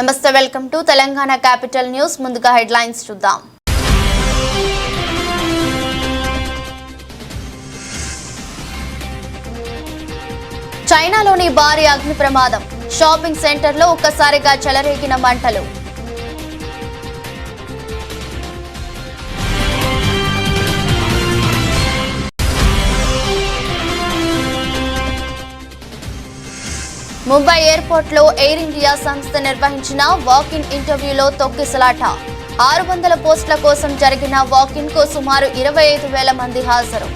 నమస్తే, welcome to Telangana capital news. ముందుగా headlines చూద్దాం. చైనాలోని భారీ అగ్ని ప్రమాదం, షాపింగ్ సెంటర్లో ఒక్కసారిగా చెలరేగిన మంటలు. ముంబై ఎయిర్పోర్ట్ లో ఎయిర్ ఇండియా సంస్థ నిర్వహించిన వాక్-ఇన్ ఇంటర్వ్యూలో తొక్కిసలాట. 600 పోస్టుల కోసం జరిగిన వాక్-ఇన్ కు సుమారు 25,000 మంది హాజరు.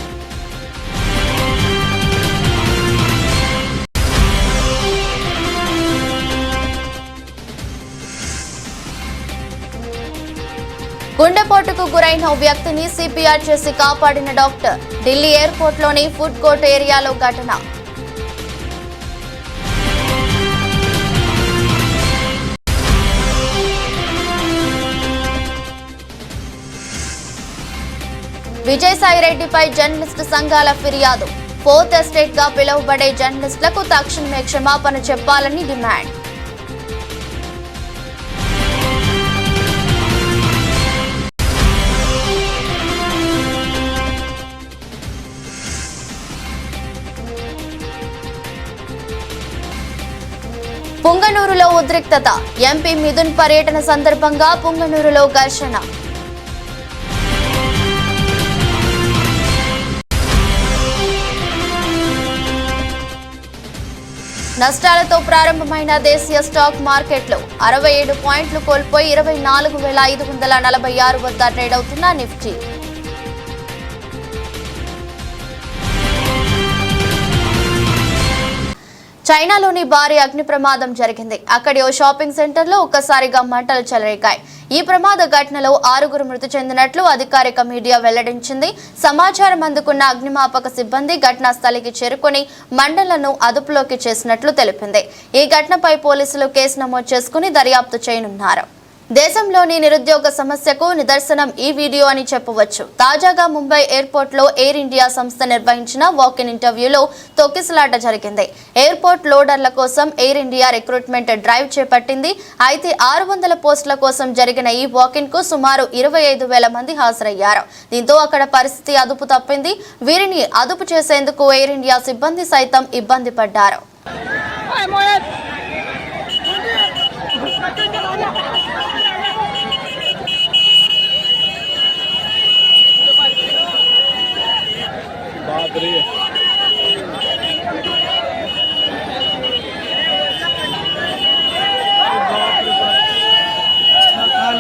గుండెపోటుకు గురైన వ్యక్తిని సిపిఆర్ చేసి కాపాడిన డాక్టర్. ఢిల్లీ ఎయిర్పోర్ట్ లోని ఫుడ్ కోర్ట్ ఏరియాలో ఘటన. విజయసాయిరెడ్డిపై జర్నలిస్ట్ సంఘాల ఫిర్యాదు. 4th ఎస్టేట్ గా పిలువబడే జర్నలిస్టులకు తక్షణమే క్షమాపణ చెప్పాలని డిమాండ్. పుంగనూరులో ఉద్రిక్తత. ఎంపీ మిథున్ పర్యటన సందర్భంగా పుంగనూరులో ఘర్షణ. నష్టాలతో ప్రారంభమైన దేశీయ స్టాక్ మార్కెట్లు 67 పాయింట్లు కోల్పోయి 24,546 వద్ద ట్రేడ్ అవుతున్న నిఫ్టీ. చైనాలోని భారీ అగ్ని ప్రమాదం జరిగింది. అక్కడి ఓ షాపింగ్ సెంటర్లో ఒక్కసారిగా మంటలు చెలరేగాయి. ఈ ప్రమాద ఘటనలో 6 మృతి చెందినట్లు అధికారిక మీడియా వెల్లడించింది. సమాచారం అందుకున్న అగ్నిమాపక సిబ్బంది ఘటనా స్థలికి చేరుకుని మంటలను అదుపులోకి చేసినట్లు తెలిపింది. ఈ ఘటనపై పోలీసులు కేసు నమోదు చేసుకుని దర్యాప్తు చేయనున్నారు. దేశంలోని నిరుద్యోగ సమస్యకు నిదర్శనం ఈ వీడియో అని చెప్పవచ్చు. తాజాగా ముంబై ఎయిర్పోర్ట్ లో ఎయిర్ ఇండియా సంస్థ నిర్వహించిన వాక్-ఇన్ ఇంటర్వ్యూలో తొక్కిసలాట జరిగింది. ఎయిర్పోర్ట్ లోడర్ల కోసం ఎయిర్ ఇండియా రిక్రూట్మెంట్ డ్రైవ్ చేపట్టింది. అయితే 600 పోస్టుల కోసం జరిగిన ఈ వాక్-ఇన్ కు సుమారు 25,000 మంది హాజరయ్యారు. దీంతో అక్కడ పరిస్థితి అదుపు తప్పింది. వీరిని అదుపు చేసేందుకు ఎయిర్ ఇండియా సిబ్బంది సైతం ఇబ్బంది పడ్డారు.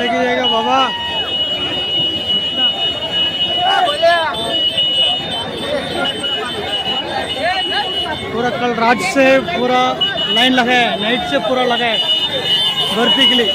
लेके जाएगा बाबा। पूरा कल रात से पूरा लाइन लगा है, नाइट से पूरा लगा है भर्ती के लिए।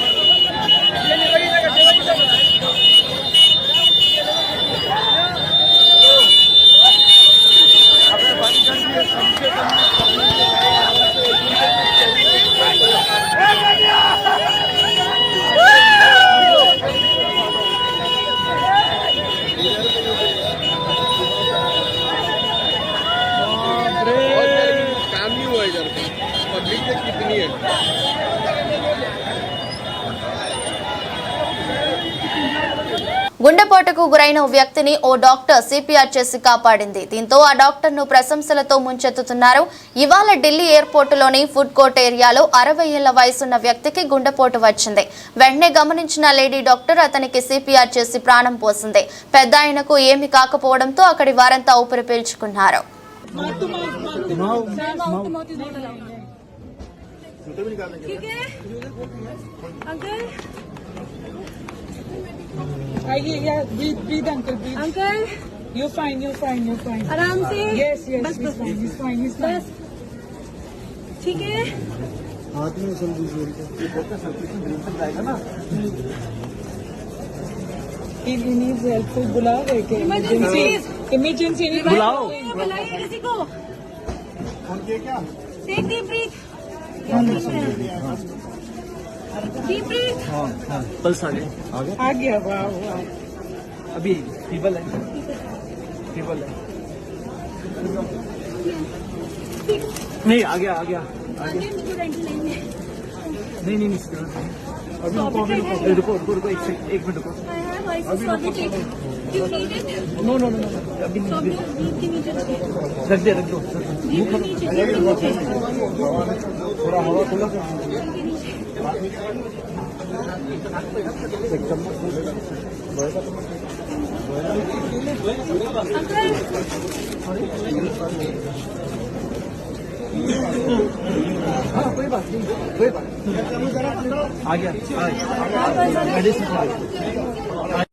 గుండెపోటుకు గురైన వ్యక్తిని ఓ డాక్టర్ సిపిఆర్ చేసి కాపాడింది. దీంతో ఆ డాక్టర్ ను ప్రశంసలతో ముంచెత్తుతున్నారు. ఇవాళ ఢిల్లీ ఎయిర్పోర్టులోని ఫుడ్ కోర్ట్ ఏరియాలో 60 ఏళ్ల వయసున్న వ్యక్తికి గుండెపోటు వచ్చింది. వెంటనే గమనించిన లేడీ డాక్టర్ అతనికి సిపిఆర్ చేసి ప్రాణం పోసింది. పెద్ద ఆయనకు ఏమీ కాకపోవడంతో అక్కడి వారంతా ఊపిరి పీల్చుకున్నారు. Breathe, uncle. Breathe. Uncle, you're fine. आराम से. Yes. He's fine. बस. ठीक है. हाथ में जल्दी He needs help. बुलाओ क्या? Emergency. बुलाओ. बुलाइए किसी को. फोन किया क्या? Take deep breath. हाँ पल्स आ गया वाह अभी फीबल है नहीं आ गया नहीं इसका अभी रुको एक मिनट रुको I have license for the ticket. Do you need it? No अभी So अभी बीच के नीचे रखिए। रख दो बीच के नीचे। थोड़ा हवा खुला कोई बात नहीं आ गया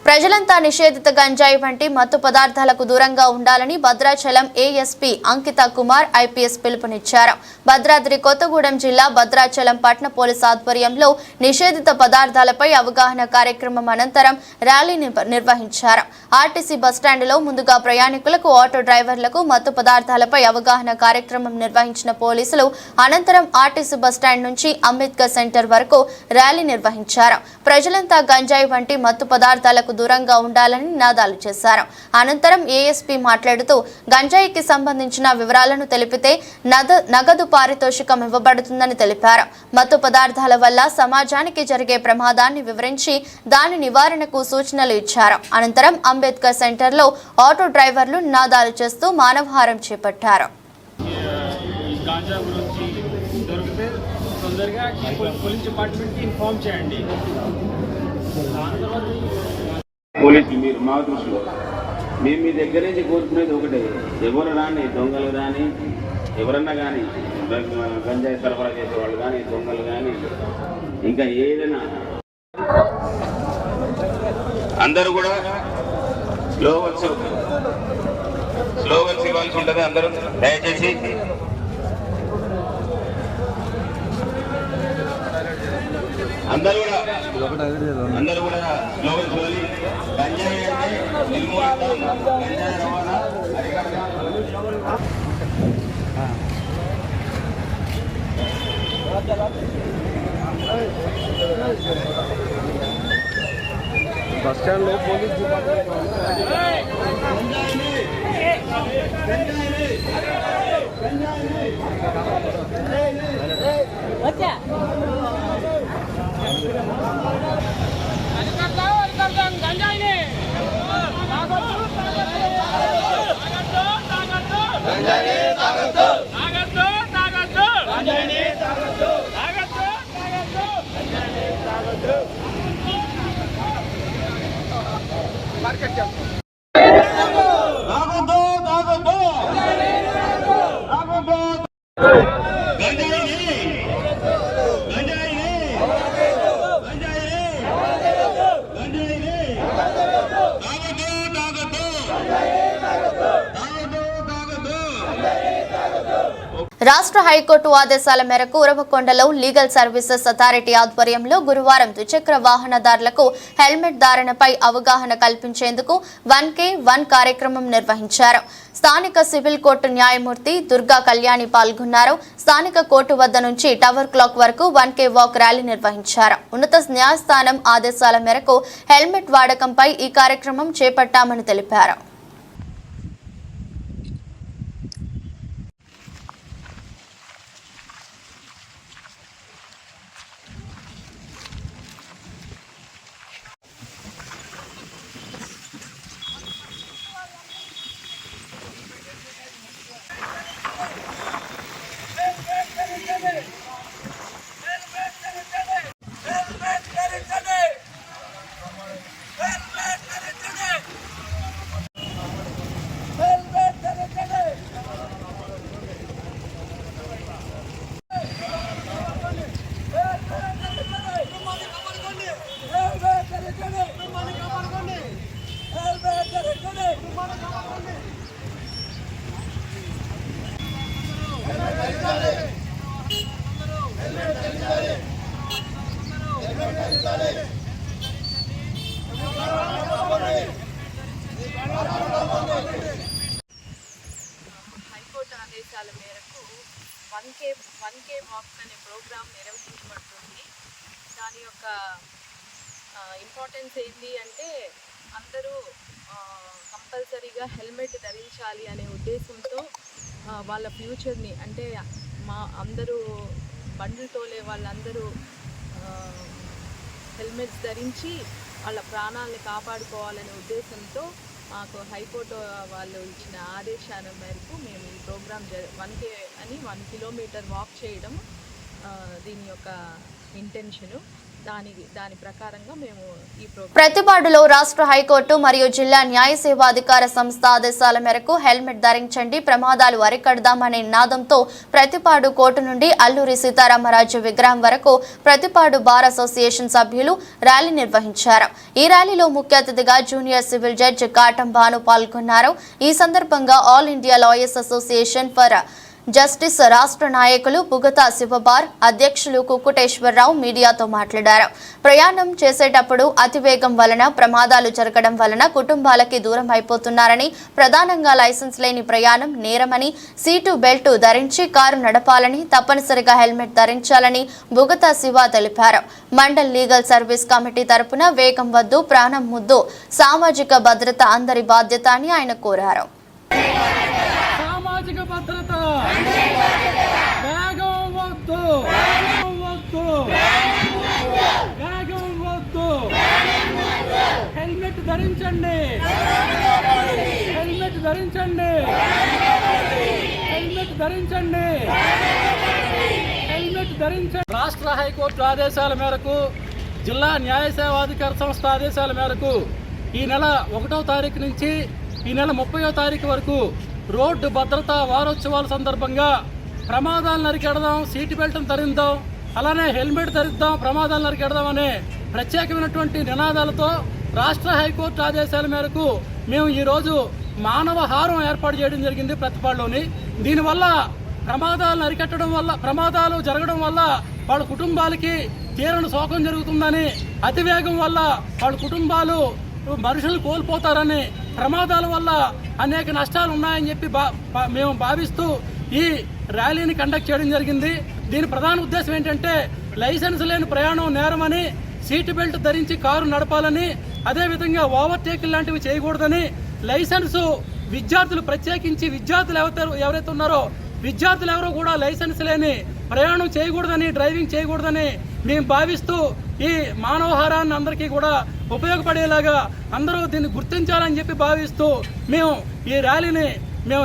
ప్రజలంతా నిషేధిత గంజాయి వంటి మత్తు పదార్థాలకు దూరంగా ఉండాలని భద్రాచలం ఏఎస్పీ అంకిత కుమార్ ఐపీఎస్ పిలుపునిచ్చారు. భద్రాద్రి కొత్తగూడెం జిల్లా భద్రాచలం పట్టణ పోలీస్ ఆధ్వర్యంలో నిషేధిత పదార్థాలపై అవగాహన కార్యక్రమం అనంతరం ర్యాలీని నిర్వహించారు. ఆర్టీసీ బస్టాండ్లో ముందుగా ప్రయాణికులకు, ఆటో డ్రైవర్లకు మత్తు పదార్థాలపై అవగాహన కార్యక్రమం నిర్వహించిన పోలీసులు అనంతరం ఆర్టీసీ బస్టాండ్ నుంచి అంబేద్కర్ సెంటర్ వరకు ర్యాలీ నిర్వహించారు. ప్రజలంతా గంజాయి వంటి మత్తు పదార్థాలకు దూరంగా ఉండాలని నినాదాలు చేశారు. అనంతరం ఏఎస్పీ మాట్లాడుతూ గంజాయికి సంబంధించిన వివరాలను తెలిపితే నగదు పారితోషికం ఇవ్వబడుతుందని తెలిపారు. మత్తు పదార్థాల వల్ల సమాజానికి జరిగే ప్రమాదాన్ని వివరించి దాని నివారణకు సూచనలు ఇచ్చారు. అనంతరం అంబేద్కర్ సెంటర్లో ఆటో డ్రైవర్లు నినాదాలు చేస్తూ మానవహారం చేపట్టారు. పోలీసు మీరు మా దృష్టిలో మేము మీ దగ్గర నుంచి కోరుకునేది ఒకటే, ఎవరు రాని దొంగలు కానీ ఎవరన్నా కానీ గంజాయి సరఫరా చేసేవాళ్ళు కానీ దొంగలు కానీ ఇంకా ఏదైనా అందరూ కూడా స్లోగన్స్ ఇవ్వాల్సి ఉంటుంది. అందరూ దయచేసి అందరూ కూడా స్లోగన్స్ వదిలి గంజాయి అంటే నిర్మూలిద్దాం, గంజాయి రవాణా అరికడదాం. బస్ స్టాండ్ లో పోలీస్ డిపార్ట్మెంట్ రాష్ట్ర హైకోర్టు ఆదేశాల మేరకు ఉరవకొండలో లీగల్ సర్వీసెస్ అథారిటీ ఆధ్వర్యంలో గురువారం ద్విచక్ర వాహనదారులకు హెల్మెట్ ధారణపై అవగాహన కల్పించేందుకు 1K1 కార్యక్రమం నిర్వహించారు. స్థానిక సివిల్ కోర్టు న్యాయమూర్తి దుర్గా కళ్యాణి పాల్గొన్నారు. స్థానిక కోర్టు వద్ద నుంచి టవర్ క్లాక్ వరకు 1K వాక్ ర్యాలీ నిర్వహించారు. ఉన్నత న్యాయస్థానం ఆదేశాల మేరకు హెల్మెట్ వాడకంపై ఈ కార్యక్రమం చేపట్టామని తెలిపారు. హైకోర్టు ఆదేశాల మేరకు 1K వాక్ అనే ప్రోగ్రాం నిర్వహించబడుతుంది. దాని యొక్క ఇంపార్టెన్స్ ఏంటి అంటే అందరూ కంపల్సరీగా హెల్మెట్ ధరించాలి అనే ఉద్దేశంతో వాళ్ళ ఫ్యూచర్ని అంటే అందరూ బండ్లు తోలే వాళ్ళందరూ హెల్మెట్స్ ధరించి వాళ్ళ ప్రాణాలని కాపాడుకోవాలనే ఉద్దేశంతో మాకు హైకోర్టు వాళ్ళు ఇచ్చిన ఆదేశాల మేరకు మేము ఈ ప్రోగ్రామ్ 1 కిలోమీటర్ వాక్ చేయడం దీని యొక్క ఇంటెన్షను. దాని ప్రకారంగా మేము ఈ ప్రతిపాడులో రాష్ట్ర హైకోర్టు మరియు జిల్లా న్యాయ సేవా అధికార సంస్థ ఆదేశాల మేరకు హెల్మెట్ ధరించండి, ప్రమాదాలు అరికడదామనే నినాదంతో ప్రతిపాడు కోర్టు నుండి అల్లూరి సీతారామరాజు విగ్రహం వరకు ప్రతిపాడు బార్ అసోసియేషన్ సభ్యులు ర్యాలీ నిర్వహించారు. ఈ ర్యాలీలో ముఖ్య అతిథిగా junior civil judge Katam Bhanu పాల్గొన్నారు. ఈ సందర్భంగా all India lawyers association for justice రాష్ట్ర నాయకులు పుగతా శివబార్ అధ్యక్షులు కుక్కుటేశ్వరరావు మీడియాతో మాట్లాడారు. ప్రయాణం చేసేటప్పుడు అతివేగం వలన ప్రమాదాలు జరగడం వలన కుటుంబాలకి దూరం అయిపోతున్నారని, ప్రధానంగా లైసెన్స్ లేని ప్రయాణం నేరమని, సీటు బెల్ట్ ధరించి కారు నడపాలని, తప్పనిసరిగా హెల్మెట్ ధరించాలని బుగతా శివ తెలిపారు. మండల్ లీగల్ సర్వీస్ కమిటీ తరపున వేగం వద్దు, ప్రాణం ముద్దు, సామాజిక భద్రత అందరి బాధ్యత అని ఆయన కోరారు. సామాజిక భద్రత, వేగం వద్దు, వేగం వద్దు, హెల్మెట్ ధరించండి, హెల్మెట్ ధరించండి, హెల్మెట్ ధరించండి, హెల్మెట్ ధరించండి. రాష్ట్ర హైకోర్టు ఆదేశాల మేరకు, జిల్లా న్యాయ సేవాధికార సంస్థ ఆదేశాల మేరకు ఈ నెల 1వ తారీఖు నుంచి ఈ నెల 30వ తారీఖు వరకు రోడ్డు భద్రతా వారోత్సవాల సందర్భంగా ప్రమాదాలను అరికడదాం, సీటు బెల్ట్ను ధరిద్దాం, అలానే హెల్మెట్ ధరిద్దాం, ప్రమాదాలను అరికడదాం అనే ప్రత్యేకమైనటువంటి నినాదాలతో రాష్ట్ర హైకోర్టు ఆదేశాల మేరకు మేము ఈరోజు మానవ హారం ఏర్పాటు చేయడం జరిగింది ప్రతిపాడులోని. దీనివల్ల ప్రమాదాలను అరికట్టడం వల్ల, ప్రమాదాలు జరగడం వల్ల వాళ్ళ కుటుంబాలకి తీరని శోకం జరుగుతుందని, అతివేగం వల్ల వాళ్ళ కుటుంబాలు మనుషులు కోల్పోతారని, ప్రమాదాల వల్ల అనేక నష్టాలు ఉన్నాయని చెప్పి మేము భావిస్తూ ఈ ర్యాలీని కండక్ట్ చేయడం జరిగింది. దీని ప్రధాన ఉద్దేశం ఏంటంటే లైసెన్స్ లేని ప్రయాణం నేరమని, సీటు బెల్ట్ ధరించి కారు నడపాలని, అదేవిధంగా ఓవర్టేక్ లాంటివి చేయకూడదని, లైసెన్సు విద్యార్థులు ప్రత్యేకించి విద్యార్థులు ఎవరైతే ఉన్నారో విద్యార్థులు ఎవరో కూడా లైసెన్స్ లేని ప్రయాణం చేయకూడదని, డ్రైవింగ్ చేయకూడదని మేము భావిస్తూ ఈ మానవహారాన్ని అందరికీ కూడా ఉపయోగపడేలాగా అందరూ దీన్ని గుర్తించాలని చెప్పి భావిస్తూ మేము ఈ ర్యాలీని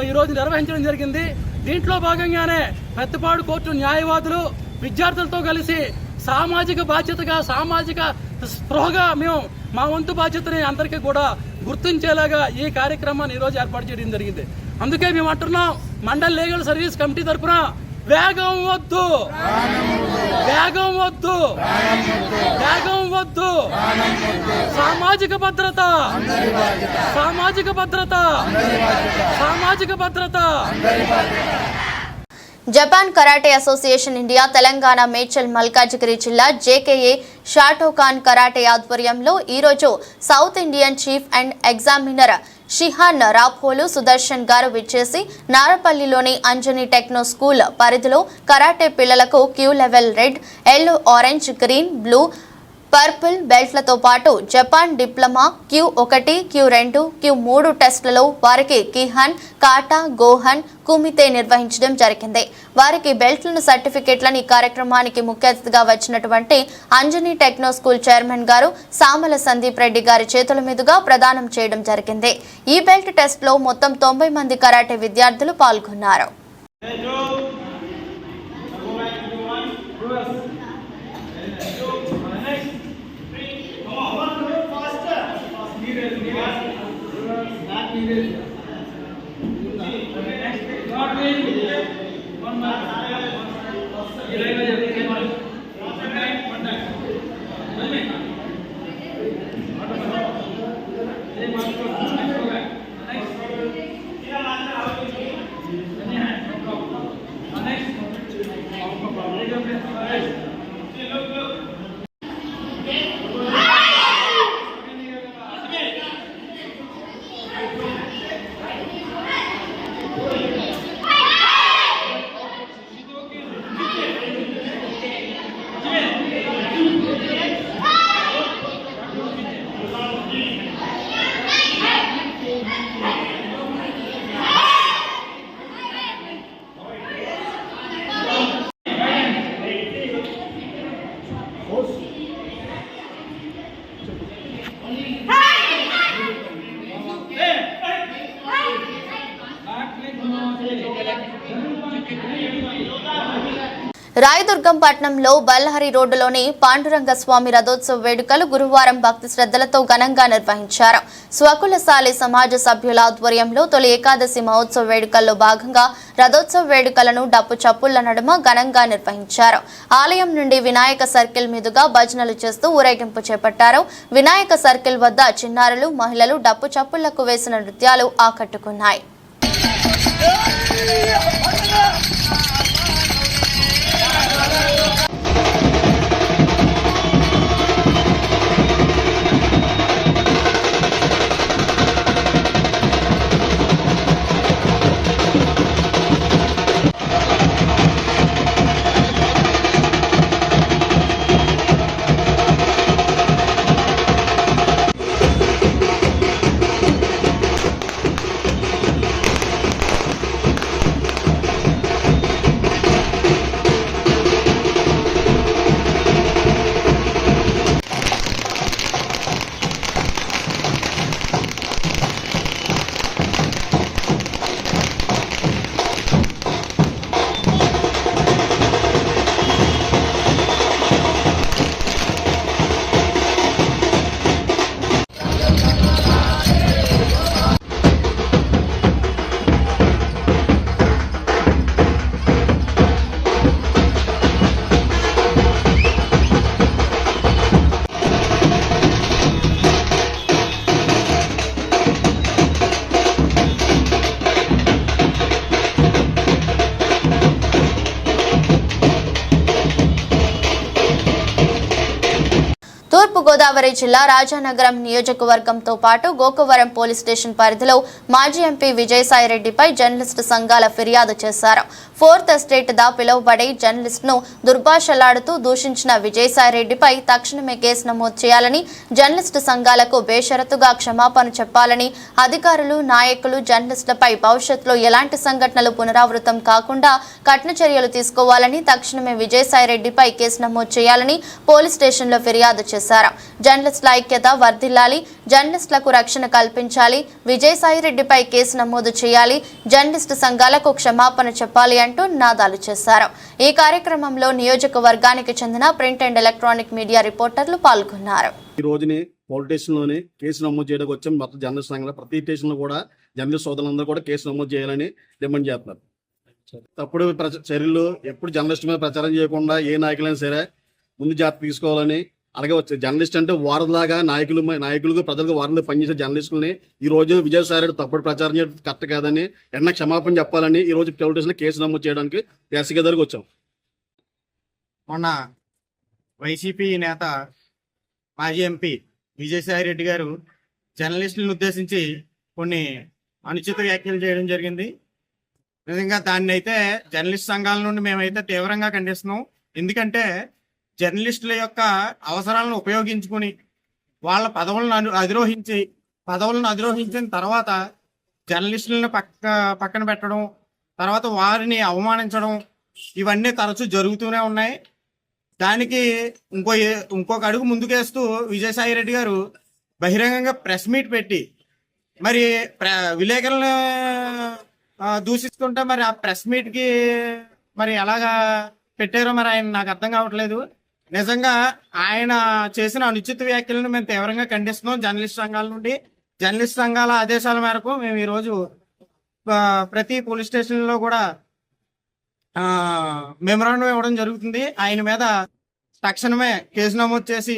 ఈరోజు నిర్వహించడం జరిగింది. దీంట్లో భాగంగానే ప్రతిపాడు కోర్టు న్యాయవాదులు విద్యార్థులతో కలిసి సామాజిక బాధ్యతగా, సామాజిక స్పృహగా మేము మా వంతు బాధ్యతని అందరికీ కూడా గుర్తించేలాగా ఈ కార్యక్రమాన్ని ఈరోజు ఏర్పాటు చేయడం జరిగింది. అందుకే మేము అంటున్నాం, మండల్ లీగల్ సర్వీస్ కమిటీ తరఫున వేగం వద్దు, వేగం వద్దు, వేగం వద్దు, సామాజిక భద్రత, సామాజిక భద్రత, సామాజిక భద్రత. Japan karate association India Telangana Medchal Malkajgiri జిల్లా జేకేఏ షాటోకాన్ కరాటే ఆధ్వర్యంలో ఈరోజు south Indian chief and examiner shihan Rapolu Sudarshan garu విచ్చేసి నారపల్లిలోని అంజనీ టెక్నో స్కూల్ పరిధిలో కరాటే పిల్లలకు kyu level red, yellow, orange, green, blue, purple బెల్ట్లతో పాటు Japan diploma Q1, Q2, Q3 టెస్టులలో వారికి కిహాన్, కాటా, గోహన్, కుమితే నిర్వహించడం జరిగింది. వారికి బెల్ట్లను, సర్టిఫికెట్లను ఈ కార్యక్రమానికి ముఖ్య అతిథిగా వచ్చినటువంటి అంజనీ టెక్నో స్కూల్ చైర్మన్ గారు సామల సందీప్ రెడ్డి గారి చేతుల మీదుగా ప్రదానం చేయడం జరిగింది. ఈ బెల్ట్ టెస్ట్ లో మొత్తం 90 మంది కరాటే విద్యార్థులు పాల్గొన్నారు. రాయదుర్గం పట్టణంలో బల్హరి రోడ్డులోని పాండురంగ స్వామి రథోత్సవ వేడుకలు గురువారం భక్తి శ్రద్ధలతో ఘనంగా నిర్వహించారు. స్వకులశాలి సమాజ సభ్యుల ఆధ్వర్యంలో తొలి ఏకాదశి మహోత్సవ వేడుకల్లో భాగంగా రథోత్సవ వేడుకలను డప్పు చప్పుళ్ల నడుమ ఘనంగా నిర్వహించారు. ఆలయం నుండి వినాయక సర్కిల్ మీదుగా భజనలు చేస్తూ ఊరేగింపు చేపట్టారు. వినాయక సర్కిల్ వద్ద చిన్నారులు, మహిళలు డప్పు చప్పుళ్లకు వేసిన నృత్యాలు ఆకట్టుకున్నాయి. తూర్పుగోదావరి జిల్లా రాజానగరం నియోజకవర్గంతో పాటు గోకవరం పోలీస్ స్టేషన్ పరిధిలో మాజీ ఎంపీ విజయసాయిరెడ్డిపై జర్నలిస్టు సంఘాల ఫిర్యాదు చేశారు. ఫోర్త్ ఎస్టేట్ దా పిలువబడే జర్నలిస్టును దుర్భాషలాడుతూ దూషించిన విజయసాయిరెడ్డిపై తక్షణమే కేసు నమోదు చేయాలని, జర్నలిస్టు సంఘాలకు బేషరతుగా క్షమాపణ చెప్పాలని, అధికారులు, నాయకులు జర్నలిస్టులపై భవిష్యత్తులో ఎలాంటి సంఘటనలు పునరావృతం కాకుండా కఠిన చర్యలు తీసుకోవాలని, తక్షణమే విజయసాయిరెడ్డిపై కేసు నమోదు చేయాలని పోలీస్ స్టేషన్లో ఫిర్యాదు చేశారు. జర్నలిస్టుల ఐక్యత వర్ధిల్లాలి, జర్నలిస్టులకు రక్షణ కల్పించాలి, విజయసాయిరెడ్డిపై కేసు నమోదు చేయాలి, జర్నలిస్టు సంఘాలకు క్షమాపణ చెప్పాలి అంటూ నినాదాలు చేశారు. ఈ కార్యక్రమంలో నియోజకవర్గానికి చెందిన ప్రింట్ అండ్ ఎలక్ట్రానిక్ మీడియా రిపోర్టర్లు పాల్గొన్నారు. ఈ రోజుని పోలీస్ స్టేషన్లోని కేసు నమోదు చేయడానికి వచ్చాం. మొత్తం జర్నలిస్ట్ సంఘాలు ప్రతి స్టేషన్లో కూడా జర్నలిస్ట్ సోదరులందరూ కూడా కేసు నమోదు చేయాలని డిమాండ్ చేస్తున్నారు. తప్పుడు చర్యలు ఎప్పుడు జర్నలిస్ట్ మీద ప్రచారం చేయకుండా ఏ నాయకులైనా సరే ముందు జాగ్రత్త తీసుకోవాలని, అలాగే జర్నలిస్ట్ అంటే వారలాగా నాయకులకు ప్రజలకు వారంలో పనిచేసే జర్నలిస్టులని ఈ రోజు విజయసాయిరెడ్డి తప్పుడు ప్రచారం చేయడం కరెక్ట్ కాదని ఎన్న క్షమాపణ చెప్పాలని ఈ రోజు పోలీస్ స్టేషన్లో కేసు నమోదు చేయడానికి ఎస్సీ దగ్గరకు వచ్చాం. మొన్న వైసీపీ నేత మాజీ ఎంపీ విజయసాయిరెడ్డి గారు జర్నలిస్టులను ఉద్దేశించి కొన్ని అనుచిత వ్యాఖ్యలు చేయడం జరిగింది. నిజంగా దాన్ని అయితే జర్నలిస్ట్ సంఘాల నుండి మేమైతే తీవ్రంగా ఖండిస్తున్నాం. ఎందుకంటే జర్నలిస్టుల యొక్క అవసరాలను ఉపయోగించుకుని వాళ్ళ పదవులను అధిరోహించిన తర్వాత జర్నలిస్టులను పక్కన పెట్టడం, తర్వాత వారిని అవమానించడం, ఇవన్నీ తరచూ జరుగుతూనే ఉన్నాయి. దానికి ఇంకొక అడుగు ముందుకేస్తూ విజయసాయిరెడ్డి గారు బహిరంగంగా ప్రెస్ మీట్ పెట్టి మరి విలేకరులను దూషిస్తుంటే మరి ఆ ప్రెస్ మీట్కి మరి ఎలాగా పెట్టారో మరి ఆయన నాకు అర్థం కావట్లేదు. నిజంగా ఆయన చేసిన అనుచిత వ్యాఖ్యలను మేము తీవ్రంగా ఖండిస్తున్నాం. జర్నలిస్ట్ సంఘాల నుండి జర్నలిస్ట్ సంఘాల ఆదేశాల మేరకు మేము ఈరోజు ప్రతి పోలీస్ స్టేషన్లో కూడా మెమరాండం ఇవ్వడం జరుగుతుంది. ఆయన మీద తక్షణమే కేసు నమోదు చేసి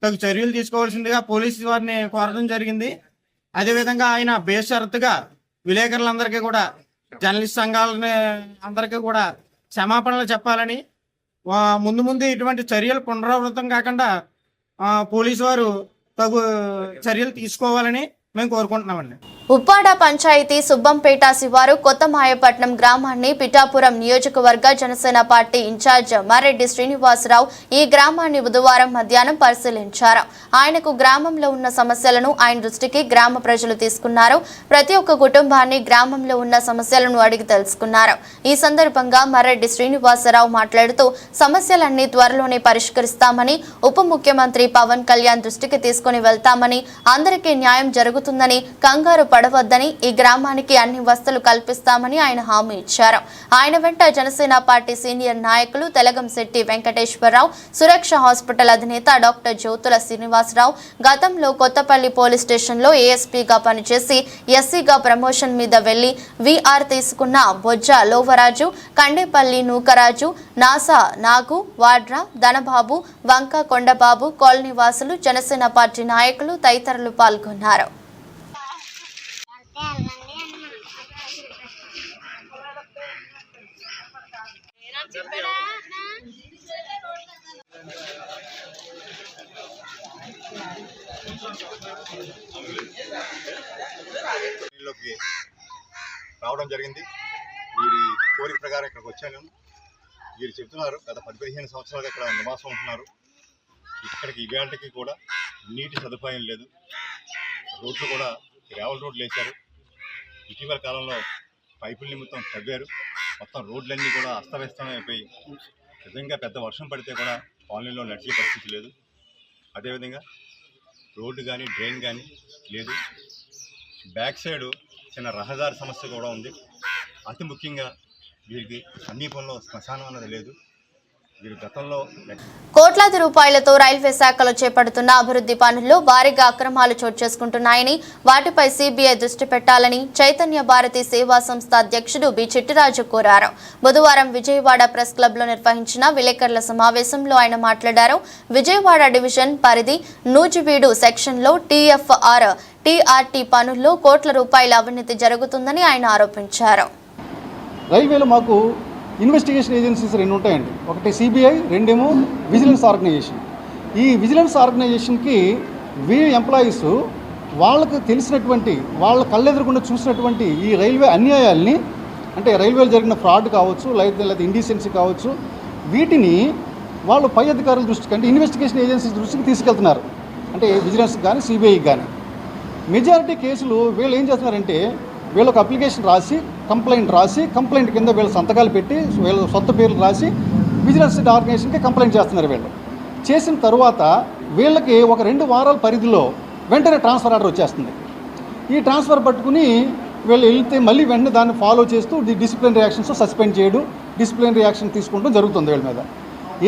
తగు చర్యలు తీసుకోవాల్సిందిగా పోలీసు వారిని కోరడం జరిగింది. అదేవిధంగా ఆయన బేషరతుగా విలేకరులందరికీ కూడా జర్నలిస్ట్ సంఘాలని అందరికీ కూడా క్షమాపణలు చెప్పాలని, ముందు ఇటువంటి చర్యలు పునరావృతం కాకుండా పోలీసు వారు తగు చర్యలు తీసుకోవాలని మేము కోరుకుంటున్నామండి. ఉప్పాడ పంచాయతీ సుబ్బంపేట శివారు కొత్త మాయపట్నం గ్రామాన్ని పిఠాపురం నియోజకవర్గ జనసేన పార్టీ ఇన్ఛార్జ్ మర్రెడ్డి శ్రీనివాసరావు ఈ గ్రామాన్ని బుధవారం మధ్యాహ్నం పరిశీలించారు. ఆయనకు గ్రామంలో ఉన్న సమస్యలను ఆయన దృష్టికి గ్రామ ప్రజలు తీసుకున్నారు. ప్రతి ఒక్క కుటుంబాన్ని గ్రామంలో ఉన్న సమస్యలను అడిగి తెలుసుకున్నారు. ఈ సందర్భంగా మర్రెడ్డి శ్రీనివాసరావు మాట్లాడుతూ సమస్యలన్నీ త్వరలోనే పరిష్కరిస్తామని, ఉప ముఖ్యమంత్రి పవన్ కళ్యాణ్ దృష్టికి తీసుకుని వెళ్తామని, అందరికీ న్యాయం జరుగుతుంది జరుగుతుందని కంగారు పడవద్దని ఈ గ్రామానికి అన్ని వసతులు కల్పిస్తామని ఆయన హామీ ఇచ్చారు. ఆయన వెంట జనసేన పార్టీ సీనియర్ నాయకులు తెలగంశెట్టి వెంకటేశ్వరరావు, సురక్ష హాస్పిటల్ అధినేత డాక్టర్ జ్యోతుల శ్రీనివాసరావు, గతంలో కొత్తపల్లి పోలీస్ స్టేషన్లో ఏఎస్పీగా పనిచేసి ఎస్సీగా ప్రమోషన్ మీద వెళ్లి వీఆర్ తీసుకున్న బొజ్జ లోవరాజు, కండేపల్లి నూకరాజు, నాసా నాగు, వాడ్రా, ధనబాబు, వంక కొండబాబు, కాలనీ వాసులు, జనసేన పార్టీ నాయకులు తదితరులు పాల్గొన్నారు. రావడం జరిగింది. వీరి కోరిక ప్రకారం ఇక్కడికి వచ్చాను. వీరు చెప్తున్నారు గత 10-15 సంవత్సరాలుగా ఇక్కడ నివాసం ఉంటున్నారు. ఇక్కడికి ఇవాళకి కూడా నీటి సదుపాయం లేదు. రోడ్లు కూడా గ్రావెల్ రోడ్లు వేశారు. ఇటీవల కాలంలో పైపుల నిమిత్తం తవ్వారు. మొత్తం రోడ్లన్నీ కూడా అస్తవ్యస్తమైపోయి నిజంగా పెద్ద వర్షం పడితే కూడా కాలనీలో నడిచే పరిస్థితి లేదు. అదేవిధంగా రోడ్డు కానీ డ్రైన్ కానీ లేదు. బ్యాక్ సైడు చిన్న రహదారి సమస్య కూడా ఉంది. అతి ముఖ్యంగా వీరికి సమీపంలో శ్మశానం అన్నది లేదు. వీరి గతంలో కోట్లాది రూపాయలతో రైల్వే శాఖలో చేపడుతున్న అభివృద్ధి పనుల్లో భారీగా అక్రమాలు చోటు చేసుకుంటున్నాయని, వాటిపై సీబీఐ దృష్టి పెట్టాలని చైతన్య భారతి సేవా సంస్థ అధ్యక్షుడు బి చిట్టిరాజు కోరారు. బుధవారం విజయవాడ ప్రెస్ క్లబ్లో నిర్వహించిన విలేకరుల సమావేశంలో ఆయన మాట్లాడారు. విజయవాడ డివిజన్ పరిధి నూజివీడు సెక్షన్లో టీఎఫ్ఆర్, టీఆర్టీ పనుల్లో కోట్ల రూపాయల అవినీతి జరుగుతుందని ఆయన ఆరోపించారు. రైల్వేలో మాకు ఇన్వెస్టిగేషన్ ఏజెన్సీస్ 2 ఉంటాయండి. ఒకటి సిబిఐ, రెండేమో విజిలెన్స్ ఆర్గనైజేషన్. ఈ విజిలెన్స్ ఆర్గనైజేషన్కి ఎంప్లాయీస్ వాళ్ళకు తెలిసినటువంటి, వాళ్ళ కళ్ళెదురకుండా చూసినటువంటి ఈ రైల్వే అన్యాయాల్ని, అంటే రైల్వేలో జరిగిన ఫ్రాడ్ కావచ్చు, లేదా ఇండీసెన్సీ కావచ్చు, వీటిని వాళ్ళు పై అధికారుల దృష్టికి, అంటే ఇన్వెస్టిగేషన్ ఏజెన్సీస్ దృష్టికి తీసుకెళ్తున్నారు. అంటే విజిలెన్స్ కానీ సిబిఐకి కానీ. మెజారిటీ కేసులు వీళ్ళు ఏం చేస్తున్నారంటే, వీళ్ళొక అప్లికేషన్ రాసి, కంప్లైంట్ కింద వీళ్ళ సంతకాలు పెట్టి, వీళ్ళ సొంత పేర్లు రాసి విజిలెన్స్ ఆర్గనైజేషన్కి కంప్లైంట్ చేస్తున్నారు. వీళ్ళు చేసిన తర్వాత వీళ్ళకి ఒక 2 వారాల పరిధిలో వెంటనే ట్రాన్స్ఫర్ ఆర్డర్ వచ్చేస్తుంది. ఈ ట్రాన్స్ఫర్ పట్టుకుని వీళ్ళు వెళ్తే మళ్ళీ వెంటనే దాన్ని ఫాలో చేస్తూ డిసిప్లినరీ యాక్షన్స్ సస్పెండ్ చేయడం, డిసిప్లినరీ యాక్షన్ తీసుకుంటూ జరుగుతుంది వీళ్ళ మీద.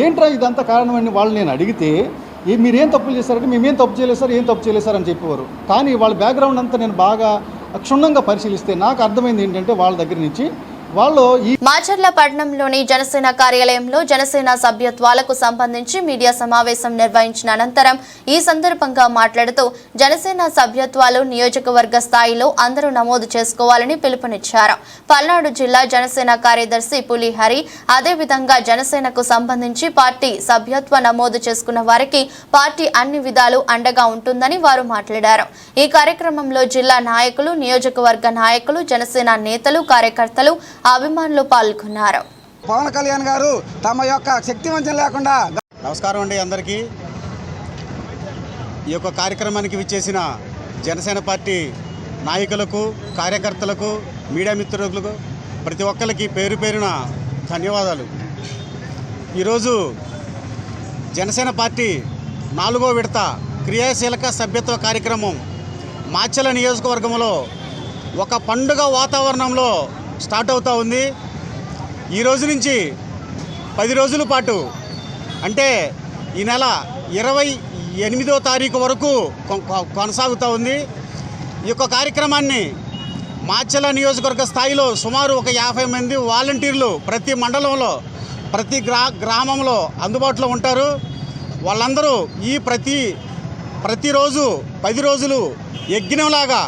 ఏంట్రా ఇదంతా కారణం అని వాళ్ళు నేను అడిగితే, మీరేం తప్పులు చేశారంటే మేమేం తప్పు చేయలేదు సార్, ఏం తప్పు చేయలేదు సార్ అని చెప్పేవారు. కానీ వాళ్ళ బ్యాక్గ్రౌండ్ అంతా నేను బాగా క్షుణ్ణంగా పరిశీలిస్తే నాకు అర్థమైంది ఏంటంటే, వాళ్ళ దగ్గర నుంచి వాళ్ళు మాచర్ల పట్టణంలోని జనసేన కార్యాలయంలో జనసేన సభ్యత్వాలకు సంబంధించి మీడియా సమావేశం నిర్వహించిన అనంతరం ఈ సందర్భంగా మాట్లాడుతూ, జనసేన సభ్యత్వాలు నియోజకవర్గ స్థాయిలో అందరూ నమోదు చేసుకోవాలని పిలుపునిచ్చారు. పల్నాడు జిల్లా జనసేన కార్యదర్శి పులి హరి అదేవిధంగా జనసేనకు సంబంధించి పార్టీ సభ్యత్వ నమోదు చేసుకున్న వారికి పార్టీ అన్ని విధాలు అండగా ఉంటుందని వారు మాట్లాడారు. ఈ కార్యక్రమంలో జిల్లా నాయకులు, నియోజకవర్గ నాయకులు, జనసేన నేతలు, కార్యకర్తలు, అభిమానులు పాల్గొన్నారు. పవన్ కళ్యాణ్ గారు తమ యొక్క శక్తి వంచన లేకుండా. నమస్కారం అండి అందరికీ. ఈ యొక్క కార్యక్రమానికి విచ్చేసిన జనసేన పార్టీ నాయకులకు, కార్యకర్తలకు, మీడియా మిత్రులకు ప్రతి ఒక్కరికి పేరు పేరున ధన్యవాదాలు. ఈరోజు జనసేన పార్టీ 4వ విడత క్రియాశీలక సభ్యత్వ కార్యక్రమం మాచర్ల నియోజకవర్గంలో ఒక పండుగ వాతావరణంలో స్టార్ట్ అవుతూ ఉంది. ఈ రోజు నుంచి 10 రోజుల పాటు, అంటే ఈ నెల 28వ తారీఖు వరకు కొనసాగుతూ ఉంది. ఈ యొక్క కార్యక్రమాన్ని మాచర్ల నియోజకవర్గ స్థాయిలో సుమారు ఒక 50 మంది వాలంటీర్లు ప్రతి మండలంలో, ప్రతి గ్రామంలో అందుబాటులో ఉంటారు. వాళ్ళందరూ ఈ ప్రతిరోజు 10 రోజులు యజ్ఞంలాగా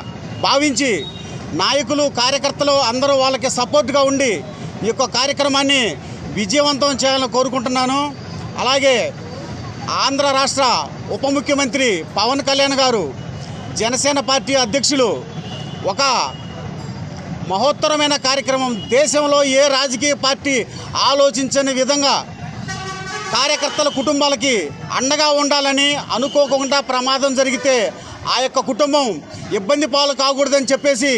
భావించి నాయకులు, కార్యకర్తలు అందరూ వాళ్ళకి సపోర్ట్గా ఉండి ఈ యొక్క కార్యక్రమాన్ని విజయవంతం చేయాలని కోరుకుంటున్నాను. అలాగే ఆంధ్ర రాష్ట్ర ఉప ముఖ్యమంత్రి పవన్ కళ్యాణ్ గారు, జనసేన పార్టీ అధ్యక్షులు ఒక మహోత్తరమైన కార్యక్రమం, దేశంలో ఏ రాజకీయ పార్టీ ఆలోచించని విధంగా కార్యకర్తల కుటుంబాలకి అండగా ఉండాలని, అనుకోకుండా ప్రమాదం జరిగితే ఆ యొక్క కుటుంబం ఇబ్బంది పాలు కాకూడదని చెప్పేసి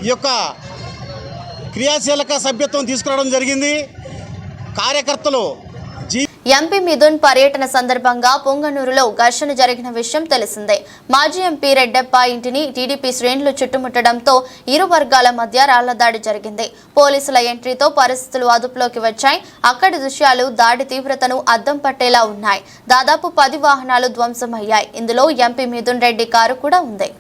ఈ యొక్క క్రియాశీలక సభ్యత్వం తీసుకురావడం జరిగింది. కార్యకర్తలు ఎంపీ మిథున్ పర్యటన సందర్భంగా పొంగనూరులో ఘర్షణ జరిగిన విషయం తెలిసిందే. మాజీ ఎంపీ రెడ్డప్ప ఇంటిని టీడీపీ శ్రేణులు చుట్టుముట్టడంతో ఇరు వర్గాల మధ్య రాళ్లదాడి జరిగింది. పోలీసుల ఎంట్రీతో పరిస్థితులు అదుపులోకి వచ్చాయి. అక్కడి దృశ్యాలు దాడి తీవ్రతను అద్దం పట్టేలా ఉన్నాయి. దాదాపు 10 వాహనాలు ధ్వంసమయ్యాయి. ఇందులో ఎంపీ మిథున్ రెడ్డి కారు కూడా ఉంది.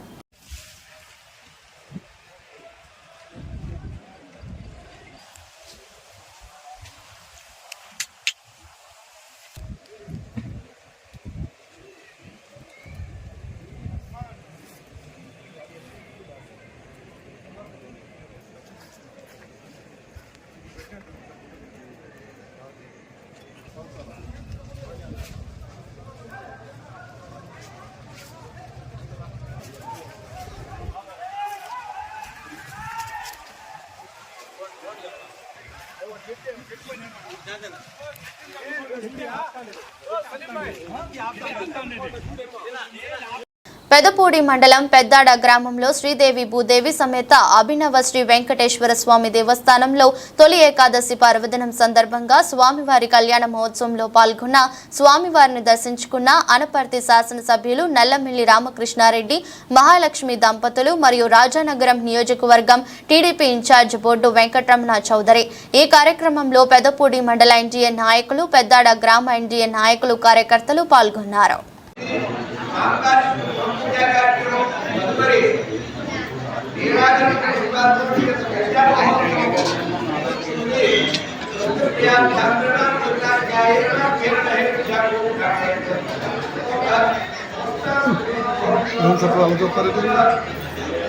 పెదపూడి మండలం పెద్దాడ గ్రామంలో శ్రీదేవి భూదేవి సమేత అభినవ శ్రీ వెంకటేశ్వర స్వామి దేవస్థానంలో తొలి ఏకాదశి పర్వదినం సందర్భంగా స్వామివారి కళ్యాణ మహోత్సవంలో పాల్గొన్న స్వామివారిని దర్శించుకున్న అనపర్తి శాసనసభ్యులు నల్లమిల్లి రామకృష్ణారెడ్డి, మహాలక్ష్మి దంపతులు మరియు రాజానగరం నియోజకవర్గం టీడీపీ ఇన్ఛార్జ్ బొడ్డు వెంకటరమణ చౌదరి. ఈ కార్యక్రమంలో పెదపూడి మండల ఎన్డీఏ నాయకులు, పెద్దాడ గ్రామ ఎన్డీఏ నాయకులు, కార్యకర్తలు పాల్గొన్నారు.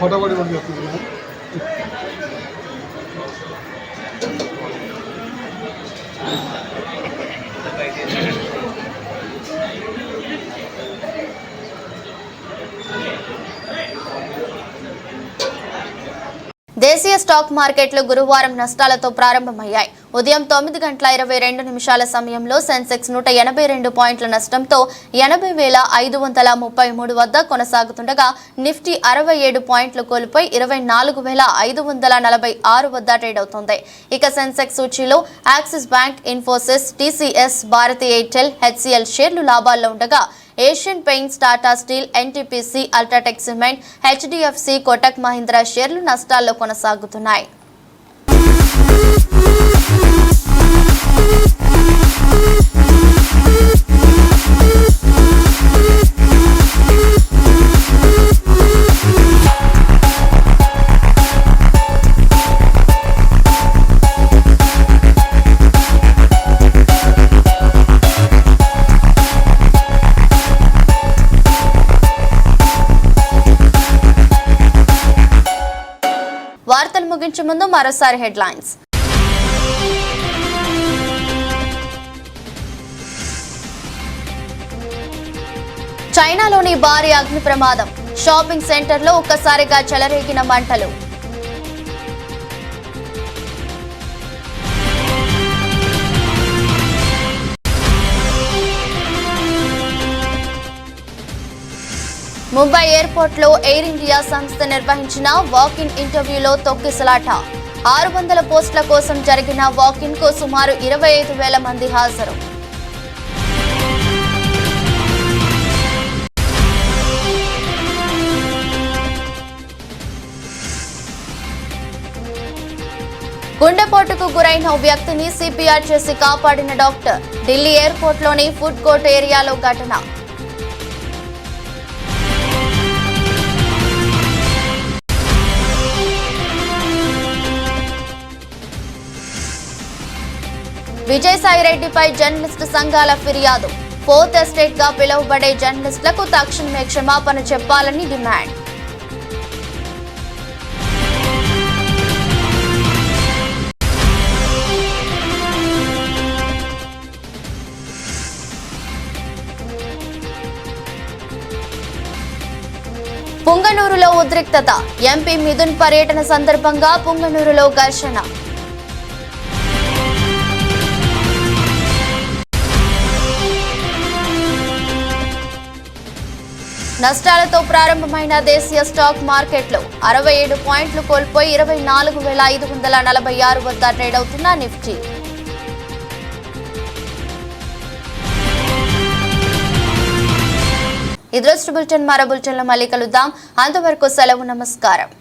फटाफट దేశీయ స్టాక్ మార్కెట్లు గురువారం నష్టాలతో ప్రారంభమయ్యాయి. ఉదయం 9:22 సమయంలో సెన్సెక్స్ 182 పాయింట్ల నష్టంతో 80,533 వద్ద కొనసాగుతుండగా నిఫ్టీ 67 పాయింట్లు కోల్పోయి 24,546 వద్ద ట్రేడ్ అవుతోంది. ఇక సెన్సెక్స్ సూచీలో Axis bank, Infosys, TCS, Bharti Airtel, HCL షేర్లు లాభాల్లో ఉండగా Asian paints, Tata steel, NTPC, UltraTech cement, HDFC, Kotak Mahindra షేర్లు నష్టాల్లో కొనసాగుతున్నాయి. వార్తలు ముగించే ముందు మరోసారి హెడ్లైన్స్. చైనాలోని భారీ అగ్ని ప్రమాదం, షాపింగ్ సెంటర్లో ఒక్కసారిగా చెలరేగిన మంటలు. ముంబై ఎయిర్పోర్ట్లో ఎయిర్ ఇండియా సంస్థ నిర్వహించిన వాకిన్ ఇంటర్వ్యూలో తొక్కిసలాట. 600 పోస్టుల కోసం జరిగిన వాకిన్ కు సుమారు 25,000 మంది హాజరు. గుండెపోటుకు గురైన ఓ వ్యక్తిని సిపిఆర్ చేసి కాపాడిన డాక్టర్. ఢిల్లీ ఎయిర్పోర్ట్లోని ఫుడ్ కోర్ట్ ఏరియాలో ఘటన. విజయసాయిరెడ్డిపై జర్నలిస్టు సంఘాల ఫిర్యాదు. 4th ఎస్టేట్ గా పిలువబడే జర్నలిస్టులకు తక్షణమే క్షమాపణ చెప్పాలని డిమాండ్. పుంగనూరులో ఉద్రిక్తత. ఎంపీ మిథున్ పర్యటన సందర్భంగా పుంగనూరులో ఘర్షణ. నష్టాలతో ప్రారంభమైన దేశీయ స్టాక్ మార్కెట్లు 67 పాయింట్లు కోల్పోయి 24,546 వద్ద ట్రేడ్ అవుతున్న నిఫ్టీ. ఈ దృష్టి బులెటిన్ మరో బులెటిన్లో మళ్ళీ కలుద్దాం. అంతవరకు సెలవు, నమస్కారం.